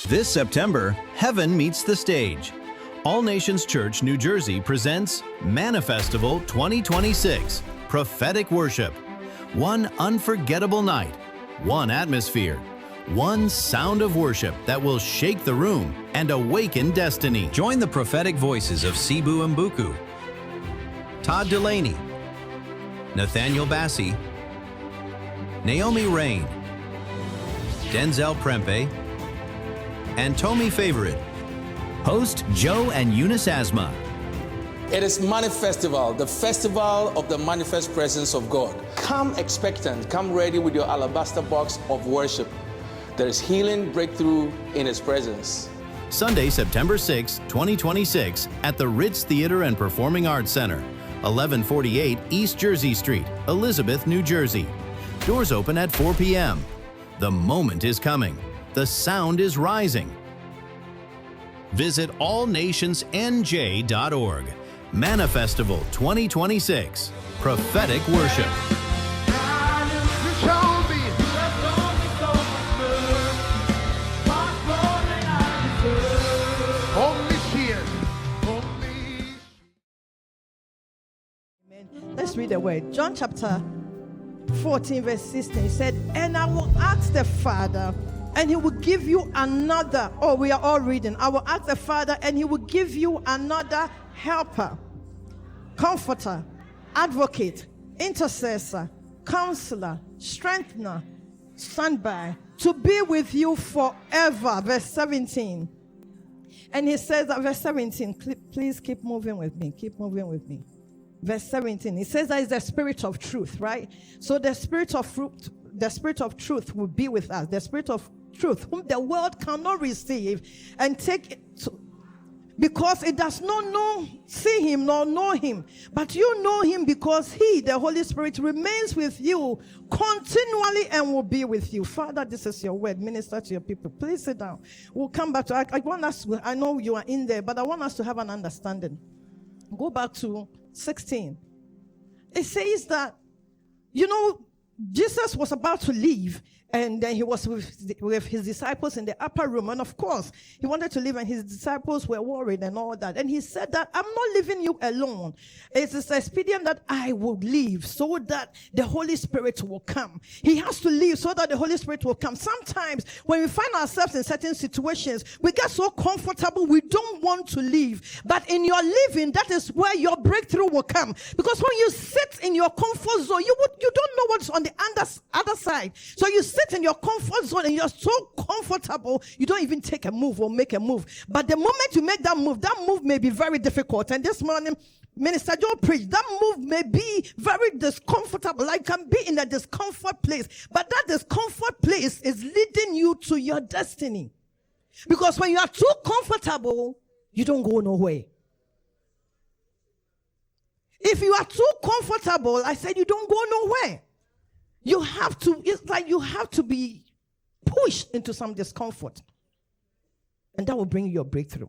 This September, heaven meets the stage. All Nations Church, New Jersey presents Manifestival 2026, Prophetic Worship. One unforgettable night, one atmosphere, one sound of worship that will shake the room and awaken destiny. Join the prophetic voices of Sibu Mbuku, Todd Delaney, Nathaniel Bassey, Naomi Rain, Denzel Prempe, and Tommy Favorite. Host Joe and Eunice Asmah. It is Manifestival, the festival of the manifest presence of God. Come expectant, come ready with your alabaster box of worship. There is healing, breakthrough in His presence. Sunday, September 6, 2026, at the Ritz Theater and Performing Arts Center, 1148 East Jersey Street, Elizabeth, New Jersey. Doors open at 4 p.m. The moment is coming. The sound is rising. Visit allnationsnj.org. Manifestival 2026. Prophetic Worship. Let's read the word. John chapter 14 verse 16 said, and I will ask the Father, and He will give you another. Oh, we are all reading. I will ask the Father, and He will give you another helper, comforter, advocate, intercessor, counselor, strengthener, standby, to be with you forever. Verse 17. And he says that, verse 17, please keep moving with me. Keep moving with me. Verse 17, he says that is the Spirit of truth, right? So the Spirit of truth will be with us. The Spirit of truth, whom the world cannot receive and take it to, because it does not see Him nor know Him. But you know Him because He, the Holy Spirit, remains with you continually and will be with you. Father, this is your word. Minister to your people. Please sit down. We'll come back to I want us. I know you are in there, but I want us to have an understanding. Go back to 16. It says that, Jesus was about to leave, and then He was with His disciples in the upper room. And of course, He wanted to leave, and His disciples were worried and all that. And He said that, I'm not leaving you alone. It is expedient that I will leave so that the Holy Spirit will come. He has to leave so that the Holy Spirit will come. Sometimes when we find ourselves in certain situations, we get so comfortable, we don't want to leave. But in your living, that is where your breakthrough will come. Because when you sit in your comfort zone, you don't know what's on the other side. So you sit in your comfort zone and you're so comfortable, you don't even take a move or make a move. But the moment you make that move may be very difficult. And this morning, Minister Joe preached, that move may be very discomfortable, like can be in a discomfort place. But that discomfort place is leading you to your destiny. Because when you are too comfortable, you don't go nowhere. If you are too comfortable, I said you don't go nowhere. It's like you have to be pushed into some discomfort. And that will bring you your breakthrough.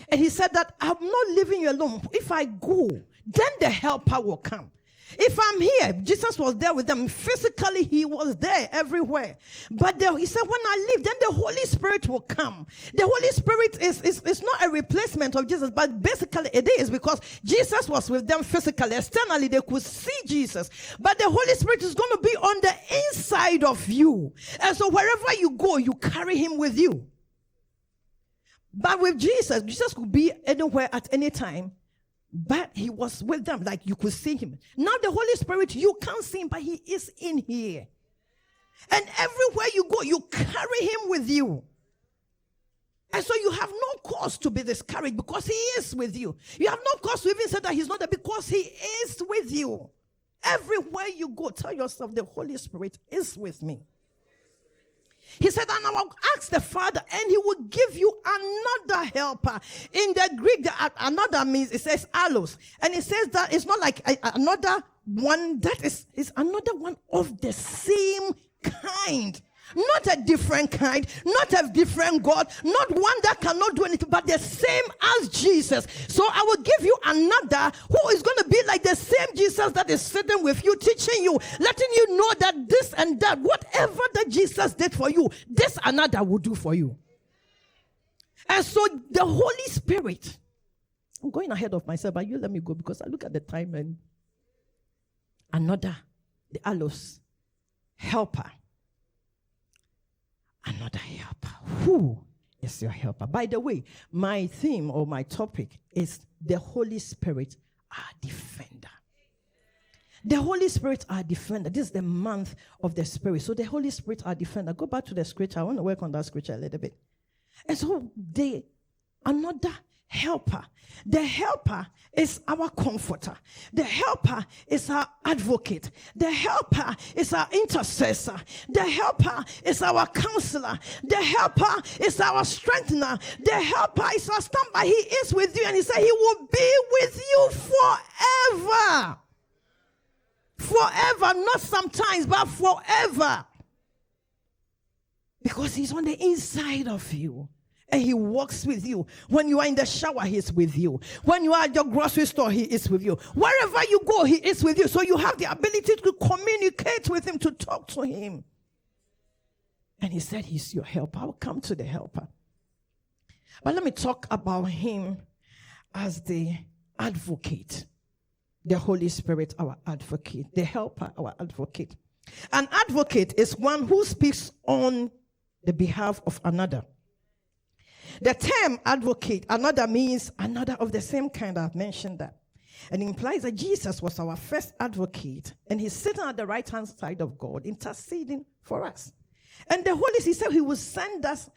And He said that I'm not leaving you alone. If I go, then the helper will come. If I'm here, Jesus was there with them. Physically, He was there everywhere. But He said, when I leave, then the Holy Spirit will come. The Holy Spirit is not a replacement of Jesus, but basically it is, because Jesus was with them physically. Externally, they could see Jesus. But the Holy Spirit is going to be on the inside of you. And so wherever you go, you carry Him with you. But with Jesus could be anywhere at any time. But He was with them, like you could see Him. Now the Holy Spirit, you can't see Him, but He is in here. And everywhere you go, you carry Him with you. And so you have no cause to be discouraged because He is with you. You have no cause to even say that He's not there because He is with you. Everywhere you go, tell yourself the Holy Spirit is with me. He said, and I will ask the Father, and He will give you another helper. In the Greek, another means, it says allos. And it says that it's not like another one, that is another one of the same kind. Not a different kind, not a different God, not one that cannot do anything, but the same as Jesus. So I will give you another who is going to be like the same Jesus that is sitting with you, teaching you, letting you know that this and that, whatever that Jesus did for you, this another will do for you. And so the Holy Spirit, I'm going ahead of myself, but you let me go because I look at the time and another, the allos, helper. Another helper. Who is your helper? By the way, my theme or my topic is the Holy Spirit, our defender. The Holy Spirit, our defender. This is the month of the Spirit. So the Holy Spirit, our defender. Go back to the scripture. I want to work on that scripture a little bit. And so another helper. The helper is our comforter. The helper is our advocate. The helper is our intercessor. The helper is our counselor. The helper is our strengthener. The helper is our standby. He is with you, and he said he will be with you forever. Forever, not sometimes, but forever. Because he's on the inside of you. And he walks with you. When you are in the shower, he is with you. When you are at your grocery store, he is with you. Wherever you go, he is with you. So you have the ability to communicate with him, to talk to him. And he said he's your helper. I'll come to the helper. But let me talk about him as the advocate. The Holy Spirit, our advocate. The helper, our advocate. An advocate is one who speaks on the behalf of another. The term advocate, another, means another of the same kind. I've mentioned that. And it implies that Jesus was our first advocate, and he's sitting at the right-hand side of God, interceding for us. And the Holy Spirit, he said he will send us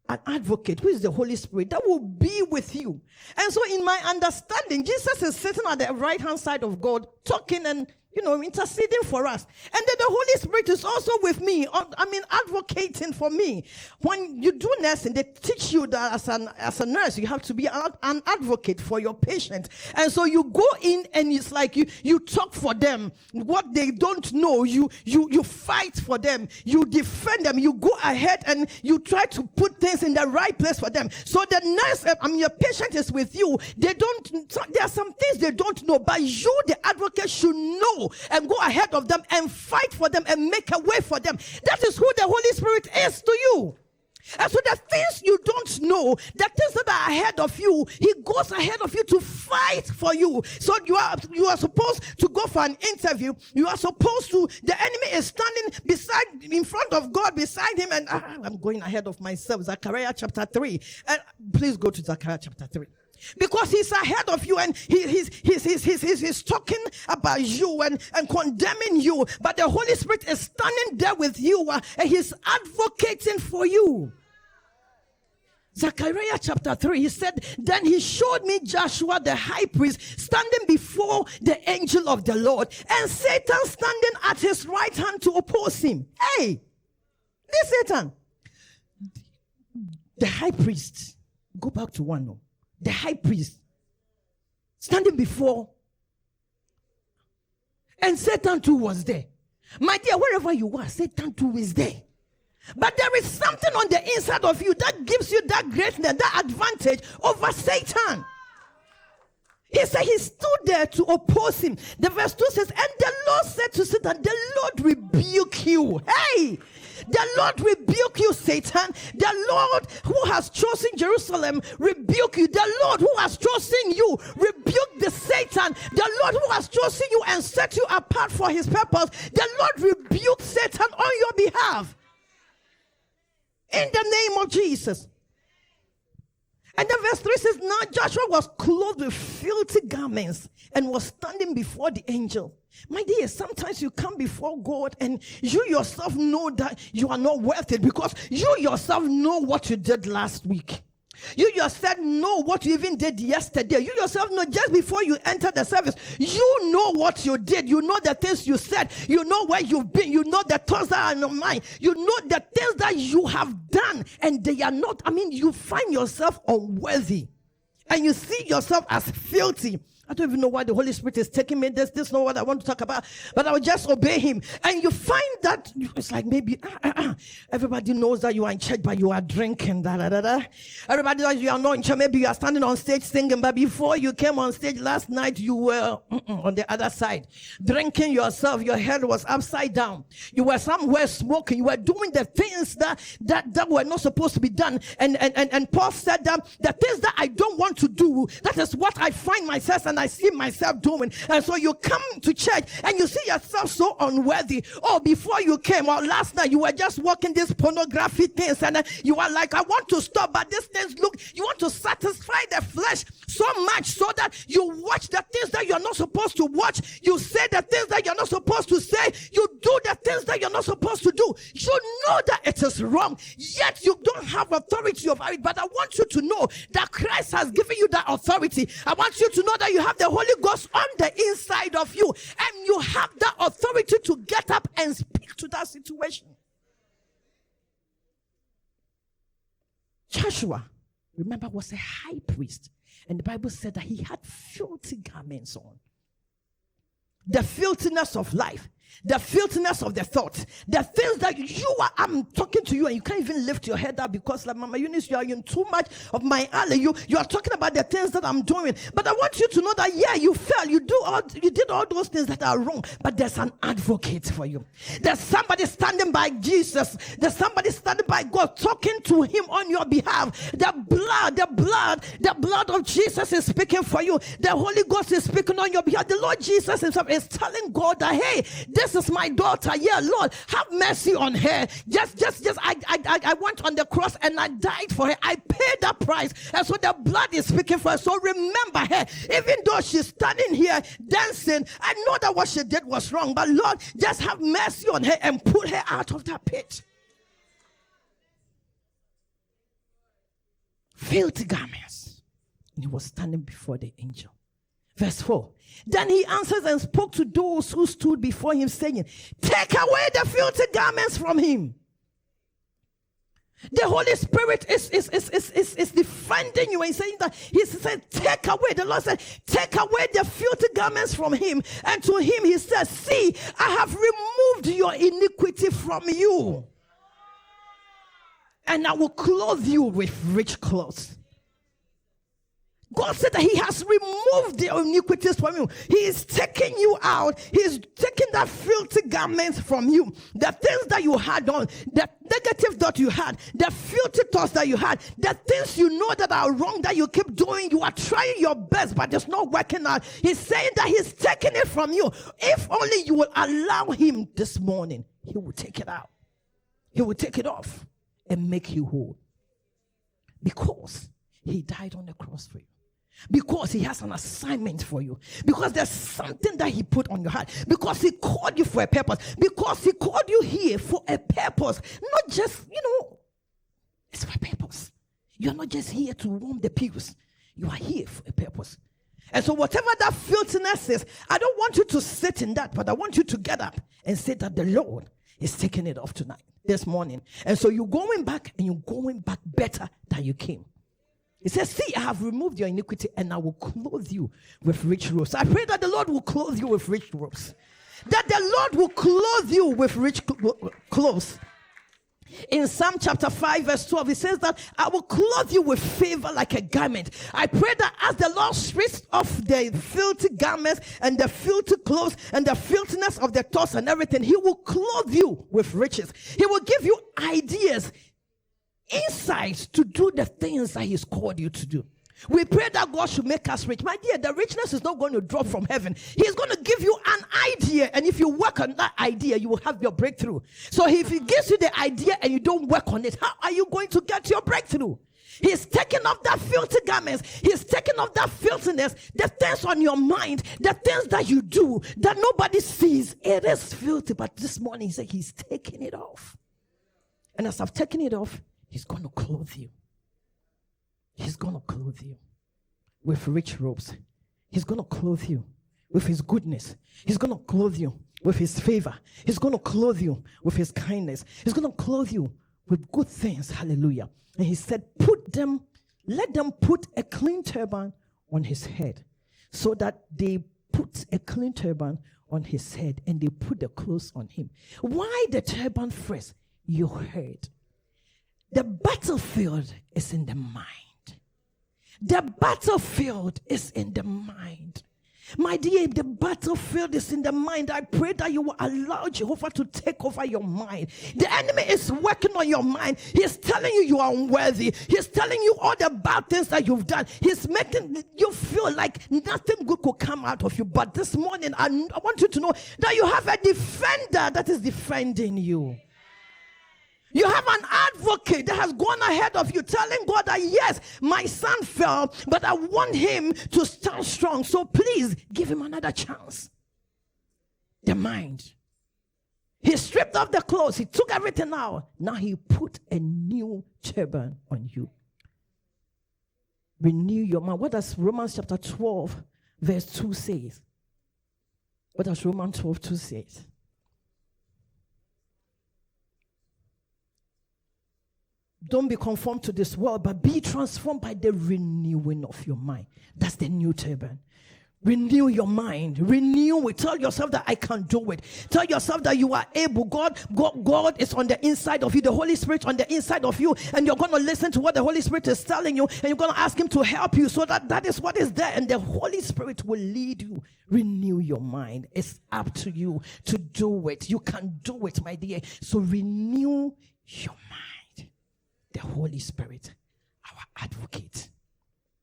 an advocate, who is the Holy Spirit, that will be with you. And so in my understanding, Jesus is sitting at the right-hand side of God, talking and interceding for us. And then the Holy Spirit is also with me, advocating for me. When you do nursing, they teach you that as a nurse, you have to be an advocate for your patient. And so you go in and it's like you talk for them. What they don't know, you fight for them. You defend them. You go ahead and you try to put things in the right place for them. So the nurse, your patient is with you. There are some things they don't know, but you, the advocate, should know and go ahead of them and fight for them and make a way for them. That is who the Holy Spirit is to you. And so the things you don't know, the things that are ahead of you, he goes ahead of you to fight for you. So you are supposed to go for an interview. You are supposed to, the enemy is standing in front of God beside him, and I'm going ahead of myself. Zechariah chapter 3. And please go to Zechariah chapter 3. Because he's ahead of you, and he's talking about you and condemning you. But the Holy Spirit is standing there with you, and he's advocating for you. Zechariah chapter 3, he said, then he showed me Joshua the high priest standing before the angel of the Lord, and Satan standing at his right hand to oppose him. Hey, this Satan, the high priest, go back to 1. The high priest standing before, and Satan too was there. My dear, wherever you are, Satan too is there. But there is something on the inside of you that gives you that greatness, that advantage over Satan. He said he stood there to oppose him. The verse 2 says, and the Lord said to Satan, the Lord rebuke you. Hey! The Lord rebuke you, Satan. The Lord who has chosen Jerusalem rebuke you. The Lord who has chosen you rebuke the Satan. The Lord who has chosen you and set you apart for his purpose. The Lord rebuke Satan on your behalf. In the name of Jesus. And then verse 3 says, now Joshua was clothed with filthy garments and was standing before the angel. My dear, sometimes you come before God and you yourself know that you are not worth it, because you yourself know what you did last week. You yourself know what you even did yesterday. You yourself know just before you enter the service. You know what you did. You know the things you said. You know where you've been. You know the thoughts that are in your mind. You know the things that you have done, and they are not. You find yourself unworthy, and you see yourself as filthy. I don't even know why the Holy Spirit is taking me. This is not what I want to talk about. But I will just obey him. And you find that it's like maybe everybody knows that you are in church, but you are drinking. Everybody knows you are not in church. Maybe you are standing on stage singing, but before you came on stage last night, you were on the other side, drinking yourself. Your head was upside down. You were somewhere smoking. You were doing the things that were not supposed to be done. And Paul said that the things that I don't want to do, that is what I find myself and I see myself doing. And so you come to church and you see yourself so unworthy. Oh, before you came, or last night, you were just walking these pornography things, and you are like, I want to stop, but these things look, you want to satisfy the flesh so much so that you watch the things that you're not supposed to watch. You say the things that you're not supposed to say. You do the things that you're not supposed to do. You know that it is wrong, yet you don't have authority over it. But I want you to know that Christ has given you that authority. I want you to know that you have the Holy Ghost on the inside of you, and you have that authority to get up and speak to that situation. Joshua, remember, was a high priest, and the Bible said that he had filthy garments on. The filthiness of life, the filthiness of the thoughts, the things that I'm talking to you and you can't even lift your head up because, like Mama Eunice, you are in too much of my alley. You are talking about the things that I'm doing. But I want you to know that, yeah, you fell. You did all those things that are wrong. But there's an advocate for you. There's somebody standing by Jesus. There's somebody standing by God, talking to him on your behalf. The blood of Jesus is speaking for you. The Holy Ghost is speaking on your behalf. The Lord Jesus himself is telling God that, hey, this is my daughter. Yeah, Lord, have mercy on her. I went on the cross and I died for her. I paid that price. And so the blood is speaking for her. So remember her. Even though she's standing here dancing, I know that what she did was wrong. But Lord, just have mercy on her and put her out of that pit. Filthy garments. And he was standing before the angel. Verse 4. Then he answers and spoke to those who stood before him, saying, take away the filthy garments from him. The Holy Spirit is defending you and saying that he said, take away. The Lord said, take away the filthy garments from him. And to him he said, see, I have removed your iniquity from you, and I will clothe you with rich clothes. God said that he has removed the iniquities from you. He is taking you out. He is taking that filthy garments from you. The things that you had on, the negative that you had, the filthy thoughts that you had, the things you know that are wrong that you keep doing. You are trying your best, but it's not working out. He's saying that he's taking it from you. If only you will allow him this morning, he will take it out. He will take it off and make you whole. Because he died on the cross for you. Because he has an assignment for you. Because there's something that he put on your heart. Because he called you for a purpose. Because he called you here for a purpose. Not just, it's for a purpose. You're not just here to warm the pews. You are here for a purpose. And so whatever that filthiness is, I don't want you to sit in that, but I want you to get up and say that the Lord is taking it off tonight, this morning. And so you're going back, and you're going back better than you came. He says, see, I have removed your iniquity, and I will clothe you with rich robes. I pray that the Lord will clothe you with rich robes. That the Lord will clothe you with rich clothes. In Psalm chapter 5 verse 12, he says that I will clothe you with favor like a garment. I pray that as the Lord strips off the filthy garments and the filthy clothes and the filthiness of the thoughts and everything, he will clothe you with riches. He will give you ideas, insights to do the things that he's called you to do. We pray that God should make us rich. My dear, the richness is not going to drop from heaven. He's going to give you an idea, and if you work on that idea, you will have your breakthrough. So if he gives you the idea and you don't work on it, how are you going to get your breakthrough? He's taking off that filthy garments. He's taking off that filthiness, the things on your mind, the things that you do that nobody sees. It is filthy, but this morning he said he's taking it off. And as I've taken it off, he's going to clothe you. He's going to clothe you with rich robes. He's going to clothe you with his goodness. He's going to clothe you with his favor. He's going to clothe you with his kindness. He's going to clothe you with good things. Hallelujah. And he said, let them put a clean turban on his head. so that they put a clean turban on his head and they put the clothes on him. Why the turban first? You heard. The battlefield is in the mind. The battlefield is in the mind. My dear, the battlefield is in the mind. I pray that you will allow Jehovah to take over your mind. The enemy is working on your mind. He's telling you you are unworthy. He's telling you all the bad things that you've done. He's making you feel like nothing good could come out of you. But this morning, I want you to know that you have a defender that is defending you. You have an advocate that has gone ahead of you, telling God that yes, my son fell, but I want him to stand strong. So please give him another chance. The mind. He stripped off the clothes. He took everything out. Now he put a new turban on you. Renew your mind. What does Romans chapter 12 verse 2 say? What does Romans 12:2 say? Don't be conformed to this world, but be transformed by the renewing of your mind. That's the new turban. Renew your mind. Renew it. Tell yourself that I can do it. Tell yourself that you are able. God is on the inside of you. The Holy Spirit on the inside of you. And you're going to listen to what the Holy Spirit is telling you. And you're going to ask him to help you. So that is what is there. And the Holy Spirit will lead you. Renew your mind. It's up to you to do it. You can do it, my dear. So renew your mind. The Holy Spirit, our advocate,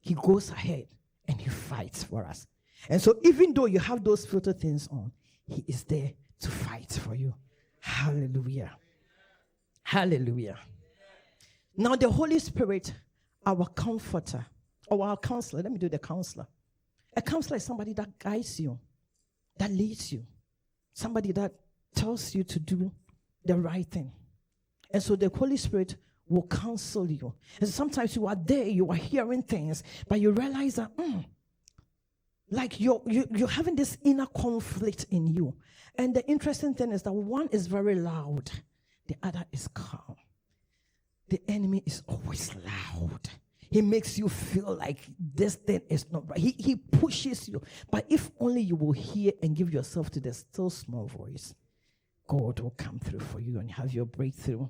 he goes ahead and he fights for us. And so even though you have those filter things on, he is there to fight for you. Hallelujah. Hallelujah. Now the Holy Spirit, our comforter, or our counselor, let me do the counselor. A counselor is somebody that guides you, that leads you, somebody that tells you to do the right thing. And so the Holy Spirit will counsel you. And sometimes you are there, you are hearing things, but you realize that like you're having this inner conflict in you. And the interesting thing is that one is very loud, the other is calm. The enemy is always loud. He makes you feel like this thing is not right. He pushes you. But if only you will hear and give yourself to the still small voice, God will come through for you and have your breakthrough.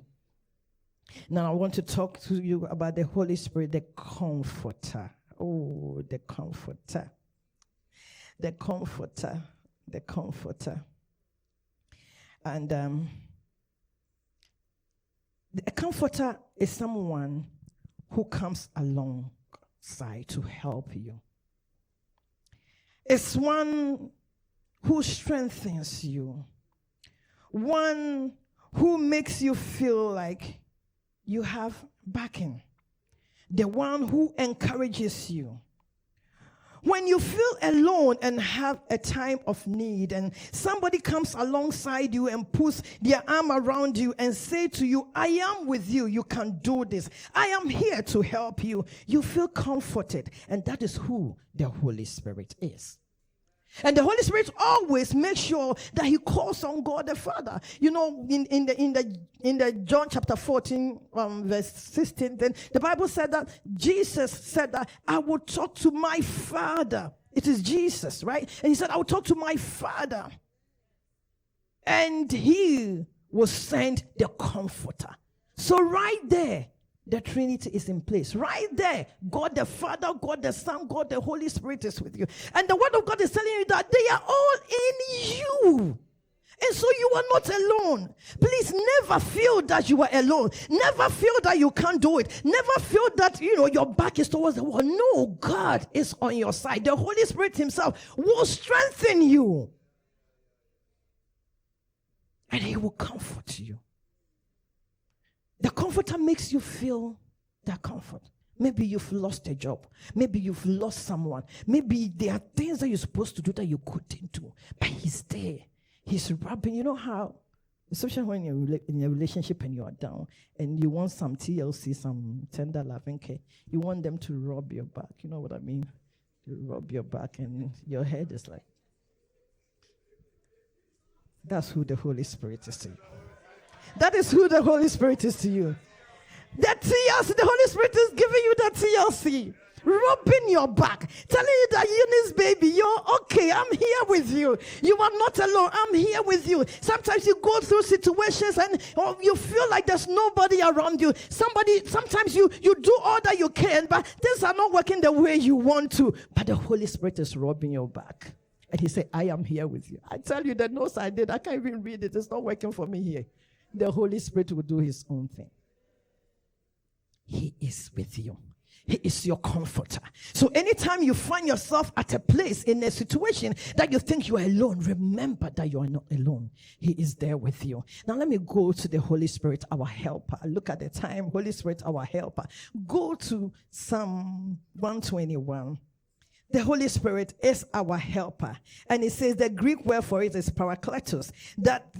Now I want to talk to you about the Holy Spirit, the comforter. Oh, the comforter. The comforter. The comforter. And the comforter is someone who comes alongside to help you. It's one who strengthens you. One who makes you feel like you have backing. The one who encourages you. When you feel alone and have a time of need and somebody comes alongside you and puts their arm around you and say to you, I am with you, you can do this. I am here to help you. You feel comforted, and that is who the Holy Spirit is. And the Holy Spirit always makes sure that he calls on God the Father. You know, in the John chapter 14, verse 16, then the Bible said that Jesus said that I will talk to my Father. It is Jesus, right? And he said, I will talk to my Father. And he will send the Comforter. So right there, the Trinity is in place. Right there, God the Father, God the Son, God the Holy Spirit is with you. And the Word of God is telling you that they are all in you. And so you are not alone. Please never feel that you are alone. Never feel that you can't do it. Never feel that, your back is towards the wall. No, God is on your side. The Holy Spirit himself will strengthen you. And he will comfort you. The comforter makes you feel that comfort. Maybe you've lost a job. Maybe you've lost someone. Maybe there are things that you're supposed to do that you couldn't do. But he's there. He's rubbing. You know how, especially when you're in a relationship and you are down and you want some TLC, some tender loving care, you want them to rub your back. You know what I mean? You rub your back and your head is like. That's who the Holy Spirit is to you. That is who the Holy Spirit is to you. The TLC, the Holy Spirit is giving you that TLC. rubbing your back, telling you that, Eunice, baby, you're okay. I'm here with you. You are not alone. I'm here with you. Sometimes you go through situations and you feel like there's nobody around you. Sometimes you do all that you can, but things are not working the way you want to. But the Holy Spirit is rubbing your back. And he said, I am here with you. I tell you, the notes I did, I can't even read it. It's not working for me here. The Holy Spirit will do his own thing. He is with you. He is your comforter. So anytime you find yourself at a place, in a situation that you think you are alone, remember that you are not alone. He is there with you. Now let me go to the Holy Spirit, our helper. Look at the time. Holy Spirit, our helper. Go to Psalm 121. The Holy Spirit is our helper. And it says the Greek word for it is parakletos. That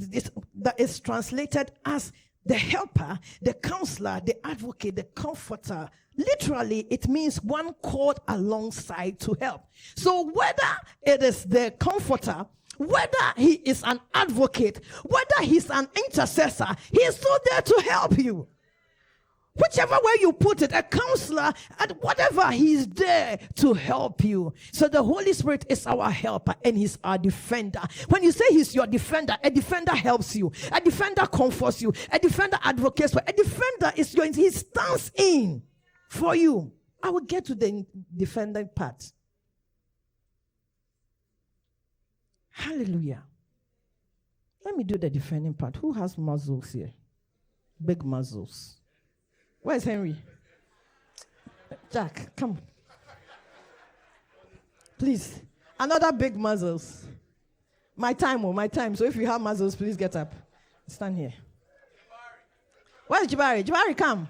is translated as the helper, the counselor, the advocate, the comforter. Literally, it means one called alongside to help. So whether it is the comforter, whether he is an advocate, whether he's an intercessor, he is still there to help you. Whichever way you put it, a counselor, and whatever, he's there to help you. So the Holy Spirit is our helper and he's our defender. When you say he's your defender, a defender helps you. A defender comforts you. A defender advocates for you. A defender is your, he stands in for you. I will get to the defender part. Hallelujah. Let me do the defending part. Who has muscles here? Big muscles. Where's Henry? Jack, come. Please. Another big muscles. My time. So if you have muscles, please get up. Stand here. Where's Jabari? Jabari, come.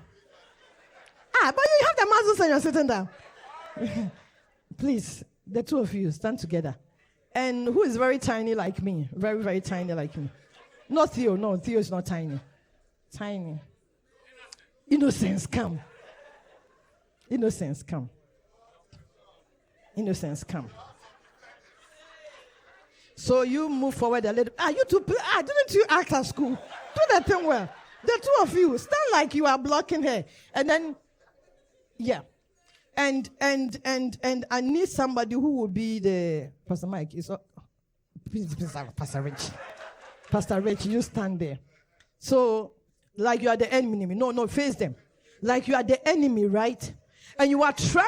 But you have the muscles and you're sitting down. Please, the two of you, stand together. And who is very tiny like me? Very, very tiny like me. Not Theo. No, Theo is not tiny. Tiny. Innocence, come. Innocence, come. Innocence, come. So you move forward a little. You two, didn't you act at school? Do that thing well. The two of you, stand like you are blocking her. And then, yeah. And I need somebody who will be the Pastor Mike. Please, Pastor Rich. Pastor Rich, you stand there. So, like you are the enemy. No, face them. Like you are the enemy, right? And you are trying,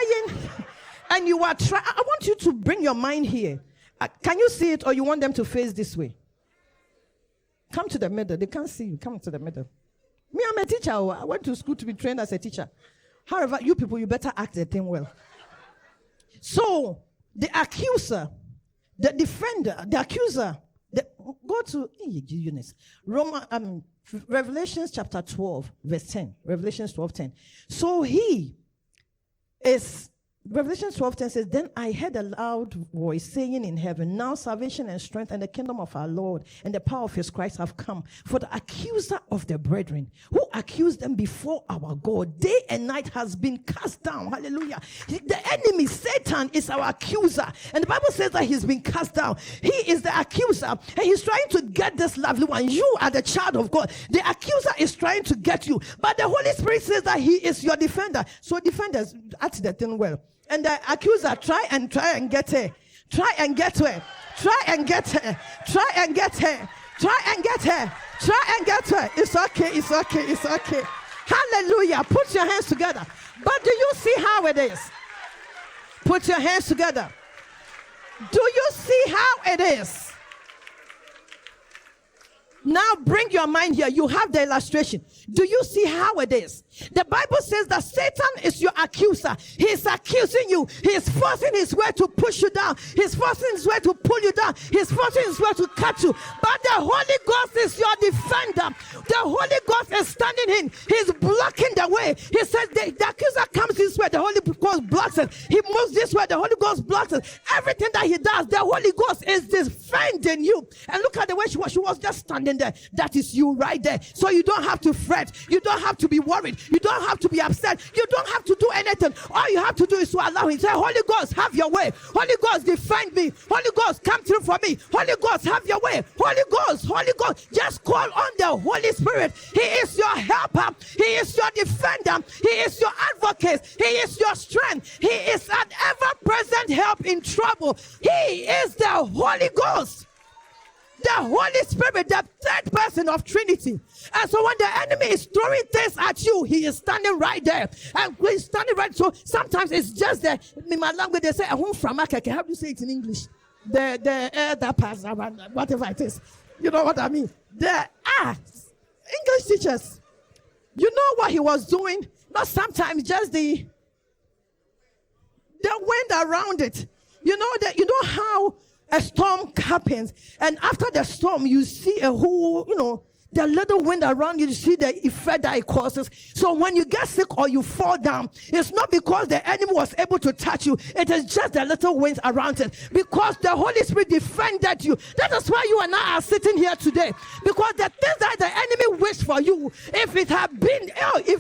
I want you to bring your mind here. Can you see it, or you want them to face this way? Come to the middle. They can't see you. Come to the middle. Me, I'm a teacher. I went to school to be trained as a teacher. However, you people, you better act the thing well. So, the accuser, the defender, the accuser, go to Eunice. Revelations chapter 12, verse 10. Revelations 12:10. So he is, Revelation 12:10 says, then I heard a loud voice saying in heaven, now salvation and strength and the kingdom of our Lord and the power of his Christ have come. For the accuser of the brethren, who accused them before our God, day and night has been cast down. Hallelujah. The enemy, Satan, is our accuser. And the Bible says that he's been cast down. He is the accuser. And he's trying to get this lovely one. You are the child of God. The accuser is trying to get you. But the Holy Spirit says that he is your defender. So defenders, act the thing well. And the accuser, try and get her. Try and get her. Try and get her. Try and get her. Try and get her. Try and get her. It's okay. It's okay. It's okay. Hallelujah. Put your hands together. But do you see how it is? Put your hands together. Do you see how it is? Now bring your mind here. You have the illustration. Do you see how it is? The Bible says that Satan is your accuser. He is accusing you. He is forcing his way to push you down. He is forcing his way to pull you down. He is forcing his way to cut you. But the Holy Ghost is your defender. The Holy Ghost is standing in. He is blocking the way. He says the accuser comes this way. The Holy Ghost blocks it. He moves this way. The Holy Ghost blocks it. Everything that he does, the Holy Ghost is defending in you. And look at the way she was. She was just standing there. That is you right there. So you don't have to fret. You don't have to be worried. You don't have to be upset. You don't have to do anything. All you have to do is to allow him. Say, Holy Ghost, have your way. Holy Ghost, defend me. Holy Ghost, come through for me. Holy Ghost, have your way. Holy Ghost, Holy Ghost. Just call on the Holy Spirit. He is your helper. He is your defender. He is your advocate. He is your strength. He is an ever-present help in trouble. He is the Holy Ghost. The Holy Spirit, the third person of Trinity. And so when the enemy is throwing things at you, he is standing right there. And he's standing right. So sometimes it's just the, in my language, they say, how do you say it in English? The air that passes around, whatever it is. You know what I mean? English teachers. You know what he was doing? Not sometimes just the wind around it. You know how a storm happens, and after the storm, you see a whole, the little wind around you, you see the effect that it causes. So when you get sick or you fall down, it's not because the enemy was able to touch you. It is just the little winds around it. Because the Holy Spirit defended you. That is why you and I are sitting here today. Because the things that the enemy wished for you, if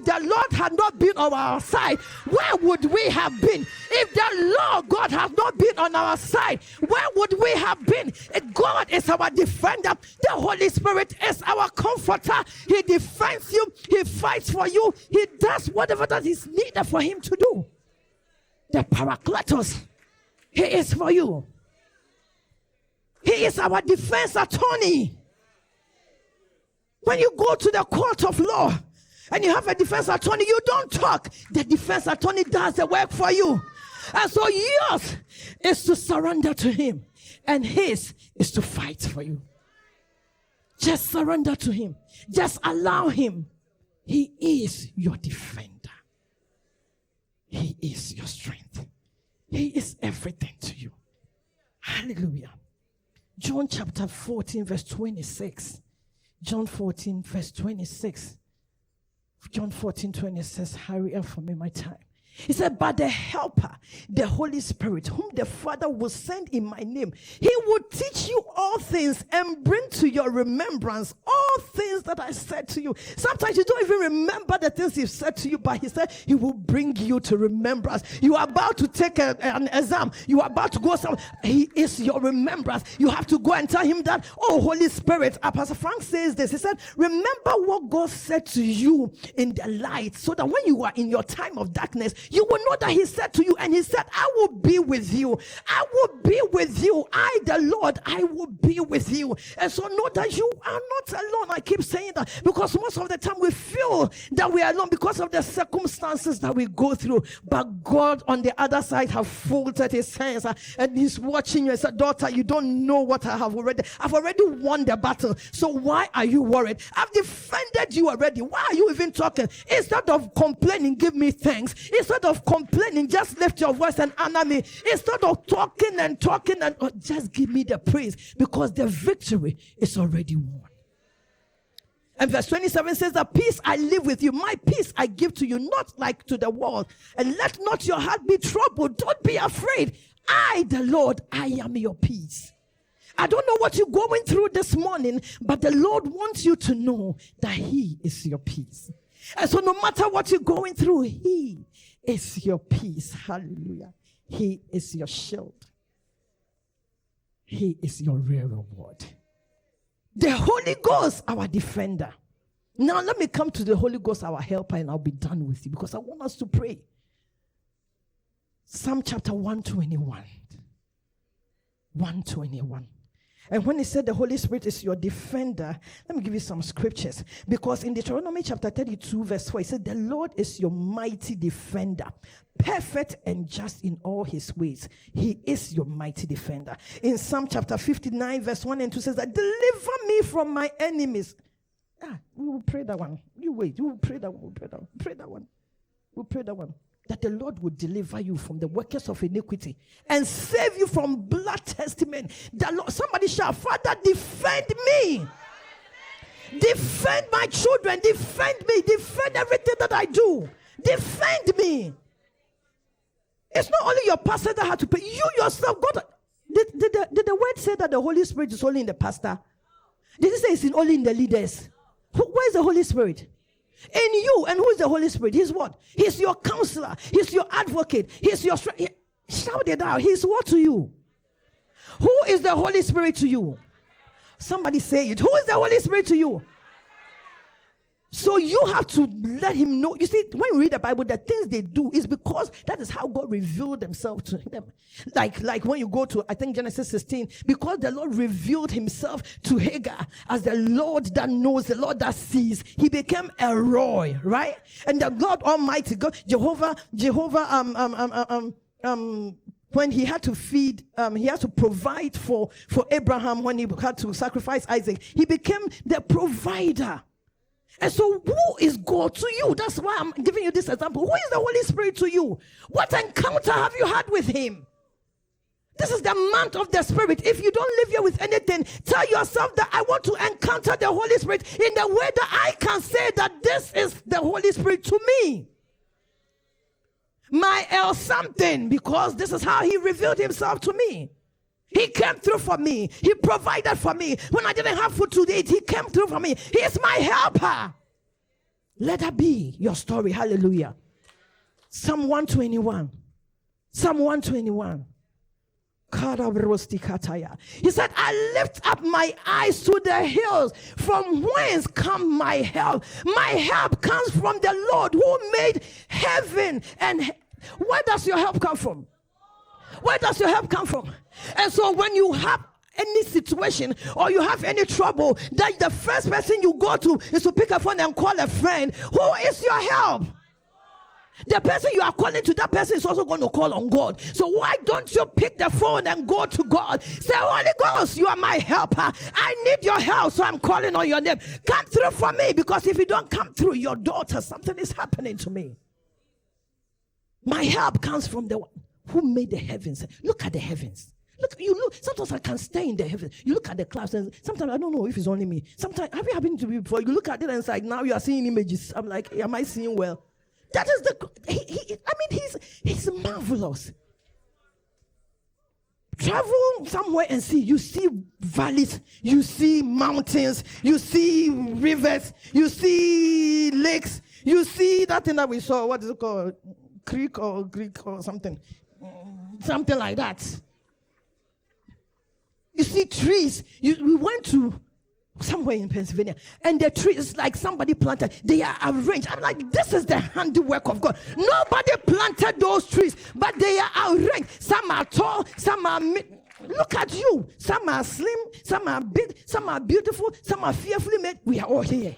the Lord had not been on our side, where would we have been? If the Lord God has not been on our side, where would we have been? God is our defender. The Holy Spirit is our comforter. He defends you. He fights for you. He does whatever that is needed for him to do. The Paracletos, he is for you. He is our defense attorney. When you go to the court of law and you have a defense attorney, you don't talk. The defense attorney does the work for you. And so yours is to surrender to him, and his is to fight for you. Just surrender to him. Just allow him. He is your defender. He is your strength. He is everything to you. Hallelujah. John chapter 14 verse 26. John 14 verse 26. John 14:26. Hurry up for me, my time. He said, but the helper, the Holy Spirit, whom the Father will send in my name, he will teach you all things and bring to your remembrance all things that I said to you. Sometimes you don't even remember the things he said to you, but he said he will bring you to remembrance. You are about to take an exam. You are about to go somewhere. He is your remembrance. You have to go and tell him that, oh, Holy Spirit. Pastor Frank says this. He said, remember what God said to you in the light, so that when you are in your time of darkness, you will know that he said to you, and he said, I will be with you. I will be with you. I, the Lord, I will be with you. And so know that you are not alone. I keep saying that because most of the time we feel that we are alone because of the circumstances that we go through. But God on the other side have folded his hands and he's watching you and said, daughter, you don't know what I've already won the battle. So why are you worried? I've defended you already. Why are you even talking? Instead of complaining, give me thanks. Instead of complaining, just lift your voice and honor me. Instead of talking and just give me the praise, because the victory is already won. And verse 27 says, the peace I live with you, my peace I give to you, not like to the world. And let not your heart be troubled. Don't be afraid. I, the Lord, I am your peace. I don't know what you're going through this morning, but the Lord wants you to know that he is your peace. And so no matter what you're going through, he is your peace. Hallelujah. He is your shield. He is your real reward. The Holy Ghost, our defender. Now let me come to the Holy Ghost, our helper, and I'll be done with you, because I want us to pray. Psalm chapter 121. 121. And when he said the Holy Spirit is your defender, let me give you some scriptures. Because in Deuteronomy chapter 32 verse 4, he said, the Lord is your mighty defender, perfect and just in all his ways. He is your mighty defender. In Psalm chapter 59 verse 1 and 2 says that, deliver me from my enemies. We will pray that one. You wait. We will pray that one. We'll pray that one. Pray that one. We'll pray that one. That the Lord will deliver you from the workers of iniquity and save you from bloodthirsty men. The Lord, somebody shout, Father, defend me. Defend my children. Defend me. Defend everything that I do. Defend me. It's not only your pastor that had to pay. You yourself, God, Did the word say that the Holy Spirit is only in the pastor? Did it say it's only in the leaders? Where's the Holy Spirit? In you. And who is the Holy Spirit? He's what? He's your counselor. He's your advocate. He's your strength. Shout it out. He's what to you? Who is the Holy Spirit to you? Somebody say it. Who is the Holy Spirit to you? So you have to let him know. You see, when you read the Bible, the things they do is because that is how God revealed himself to them. Like when you go to, I think, Genesis 16, because the Lord revealed himself to Hagar as the Lord that knows, the Lord that sees. He became a Roy, right? And the Lord Almighty, God, Jehovah, when he had to feed, he had to provide for Abraham when he had to sacrifice Isaac. He became the provider. And so who is God to you? That's why I'm giving you this example. Who is the Holy Spirit to you? What encounter have you had with him? This is the month of the Spirit. If you don't live here with anything, tell yourself that I want to encounter the Holy Spirit in the way that I can say that this is the Holy Spirit to me. My El something, because this is how he revealed himself to me. He came through for me. He provided for me. When I didn't have food to eat, he came through for me. He is my helper. Let that be your story. Hallelujah. Psalm 121. Psalm 121. He said, I lift up my eyes to the hills. From whence come my help? My help comes from the Lord who made heaven and where does your help come from? Where does your help come from? And so when you have any situation or you have any trouble, that the first person you go to is to pick a phone and call a friend. Who is your help? The person you are calling to, that person is also going to call on God. So why don't you pick the phone and go to God? Say, Holy Ghost, you are my helper. I need your help, so I'm calling on your name. Come through for me, because if you don't come through, your daughter, something is happening to me. My help comes from the one who made the heavens. Look at the heavens. Look. Sometimes I can stay in the heavens. You look at the clouds, and sometimes I don't know if it's only me. Sometimes, have you happened to me before? You look at it and it's like, now you are seeing images. I'm like, am I seeing well? That is he's marvelous. Travel somewhere and see. You see valleys, you see mountains, you see rivers, you see lakes, you see that thing that we saw. What is it called? Creek or Greek or something. Something like that. You see trees. We went to somewhere in Pennsylvania, and the trees like somebody planted. They are arranged. I'm like, this is the handiwork of God. Nobody planted those trees, but they are arranged. Some are tall, some are look at you. Some are slim, some are big, some are beautiful, some are fearfully made. We are all here.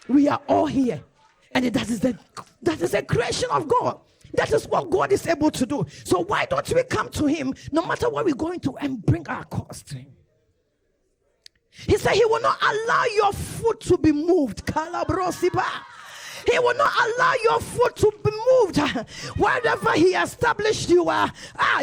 We are all here, and that is the creation of God. That is what God is able to do. So why don't we come to him no matter what we're going to and bring our cause to him? He said he will not allow your foot to be moved. He will not allow your foot to be moved. Wherever he established you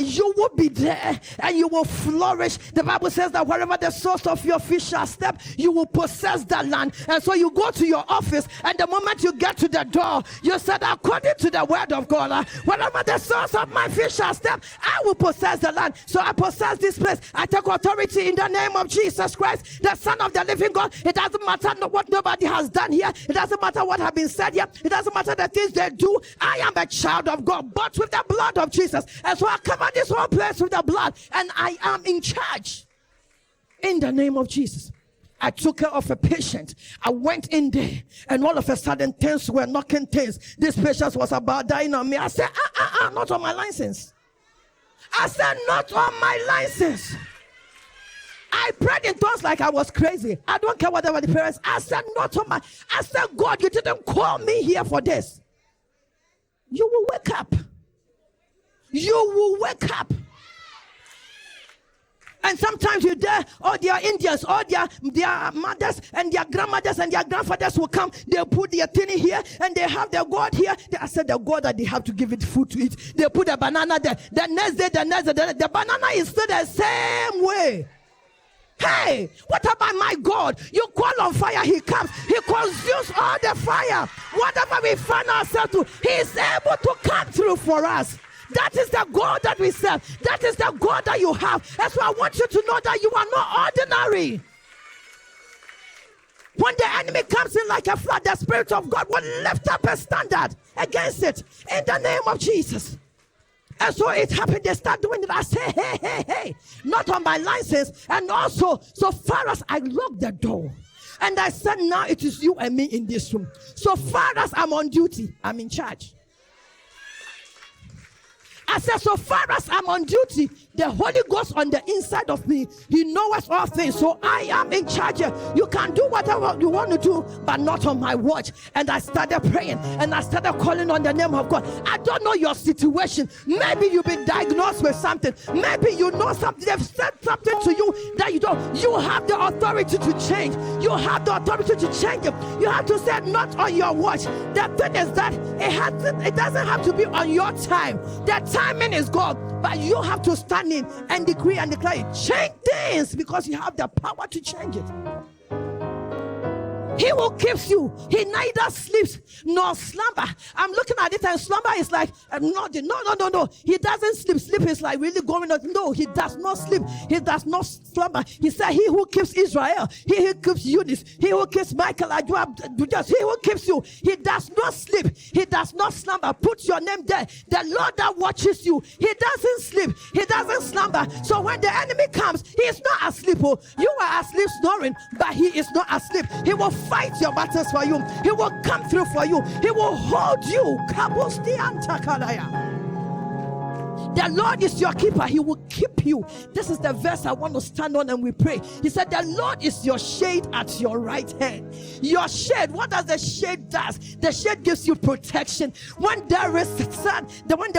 you will be there and you will flourish. The Bible says that wherever the source of your feet shall step, you will possess that land. And so you go to your office, and the moment you get to the door, you said, according to the word of God, wherever the source of my feet shall step, I will possess the land. So I possess this place. I take authority in the name of Jesus Christ, the Son of the living God. It doesn't matter what nobody has done here. It doesn't matter what has been said here. It doesn't matter the things they do. I am a child of God, bought with the blood of Jesus. And so I cover this whole place with the blood, and I am in charge. In the name of Jesus. I took care of a patient. I went in there, and all of a sudden things were knocking things. This patient was about dying on me. I said, not on my license. I said, not on my license. I prayed in tongues like I was crazy. I don't care whatever the parents. I said, not on my. I said, God, you didn't call me here for this. You will wake up. You will wake up. And sometimes you're there, all their Indians, all their mothers and their grandmothers and their grandfathers will come. They'll put their thing here and they have their God here. I said the God that they have to give it food to eat. They put a banana there. The next day, the banana is still the same way. Hey, what about my God? You call on fire, he comes. He consumes all the fire. Whatever we find ourselves to, he is able to come through for us. That is the God that we serve. That is the God that you have. That's why I want you to know that you are not ordinary. When the enemy comes in like a flood, the Spirit of God will lift up a standard against it in the name of Jesus. And so it happened, they start doing it. I say, hey, not on my license. And also, so far as I locked the door, and I said, now it is you and me in this room. So far as I'm on duty, I'm in charge. I said, so far as I'm on duty, the Holy Ghost on the inside of me, He knows all things. So I am in charge. You can do whatever you want to do, but not on my watch. And I started praying, and I started calling on the name of God. I don't know your situation. Maybe you've been diagnosed with something. Maybe you know something. They've said something to you that you don't. You have the authority to change. You have the authority to change it. You have to say, not on your watch. The thing is that it doesn't have to be on your time. The timing is God, but you have to stand in and decree and declare it. Change things because you have the power to change it. He will keep you. He neither sleeps nor slumber. I'm looking at it, and slumber is like nothing. No. He doesn't sleep. Sleep is like really going on. No, he does not sleep. He does not slumber. He said, he who keeps Israel, he who keeps Eunice, he who keeps Michael, he who keeps you. He does not sleep. He does not slumber. Put your name there. The Lord that watches you. He doesn't sleep. He doesn't slumber. So when the enemy comes, he is not asleep. You are asleep snoring, but he is not asleep. He will fight your battles for you. He will come through for you. He will hold you. The Lord is your keeper. He will keep you. This is the verse I want to stand on and we pray. He said, the Lord is your shade at your right hand. Your shade. What does the shade does? The shade gives you protection. When there is sun, when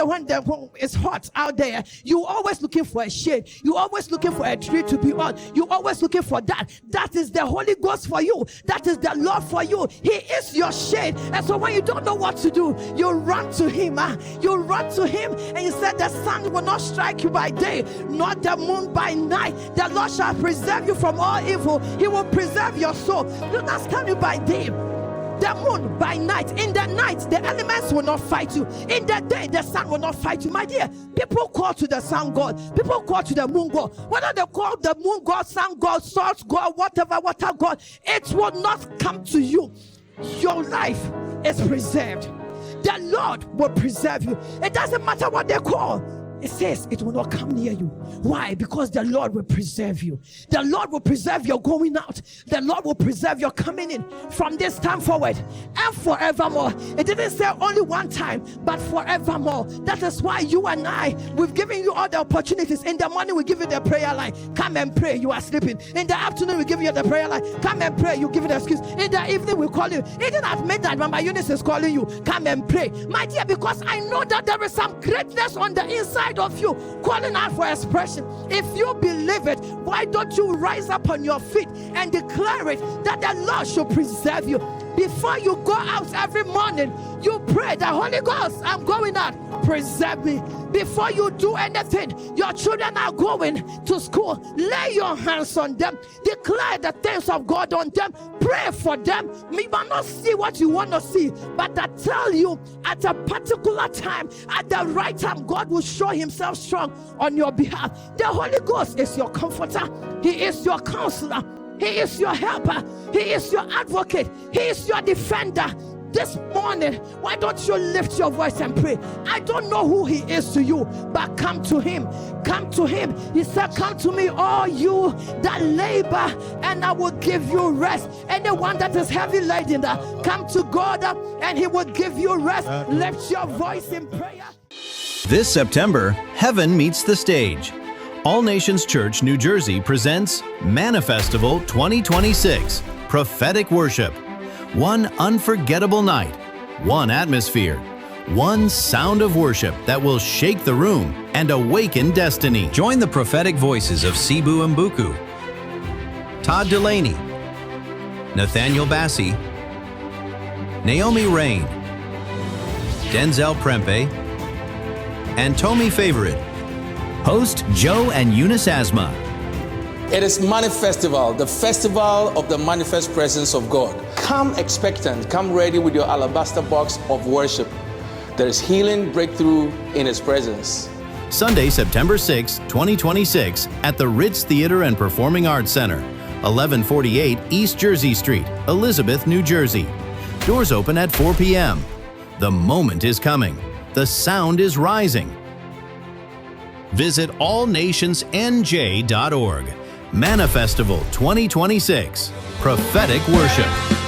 it's hot out there, you always looking for a shade. You always looking for a tree to be on. You always looking for that. That is the Holy Ghost for you. That is the Lord for you. He is your shade. And so when you don't know what to do, you run to Him. You run to Him, and He said, the sun will not strike you by day, nor the moon by night. The Lord shall preserve you from all evil. He will preserve your soul. Do not stand you by day, the moon by night. In the night, the elements will not fight you. In the day, the sun will not fight you. My dear, people call to the sun god. People call to the moon god. Whether they call the moon god, sun god, salt god, whatever, water god, it will not come to you. Your life is preserved. The Lord will preserve you. It doesn't matter what they call. It says it will not come near you. Why? Because the Lord will preserve you. The Lord will preserve your going out. The Lord will preserve your coming in from this time forward and forevermore. It didn't say only one time, but forevermore. That is why you and I, we've given you all the opportunities. In the morning, we give you the prayer line. Come and pray. You are sleeping. In the afternoon, we give you the prayer line. Come and pray. You give it an excuse. In the evening, we call you. Even at midnight, when my Eunice is calling you, come and pray. My dear, because I know that there is some greatness on the inside of you calling out for expression. If you believe it, why don't you rise up on your feet and declare it that the Lord should preserve you? Before you go out every morning, you pray, the Holy Ghost, I'm going out, preserve me. Before you do anything, your children are going to school, lay your hands on them, declare the things of God on them, pray for them. You might not see what you want to see, but I tell you, at a particular time, at the right time, God will show Himself strong on your behalf. The Holy Ghost is your comforter. He is your counselor. He is your helper. He is your advocate. He is your defender. This morning, why don't you lift your voice and pray? I don't know who He is to you, but come to Him. Come to Him. He said, come to me, all you that labor, and I will give you rest. Anyone that is heavy laden, come to God, and He will give you rest. Lift your voice in prayer. This September, heaven meets the stage. All Nations Church, New Jersey presents Manifestival 2026, Prophetic Worship. One unforgettable night, one atmosphere, one sound of worship that will shake the room and awaken destiny. Join the prophetic voices of Sibu Mbuku, Todd Delaney, Nathaniel Bassey, Naomi Rain, Denzel Prempe, and Tommy Favorite. Host Joe and Eunice Asmah. It is Manifestival, the festival of the manifest presence of God. Come expectant, come ready with your alabaster box of worship. There is healing, breakthrough in His presence. Sunday, September 6, 2026, at the Ritz Theater and Performing Arts Center, 1148 East Jersey Street, Elizabeth, New Jersey. Doors open at 4 p.m. The moment is coming. The sound is rising. Visit allnationsnj.org. Manifestival 2026. Prophetic Worship.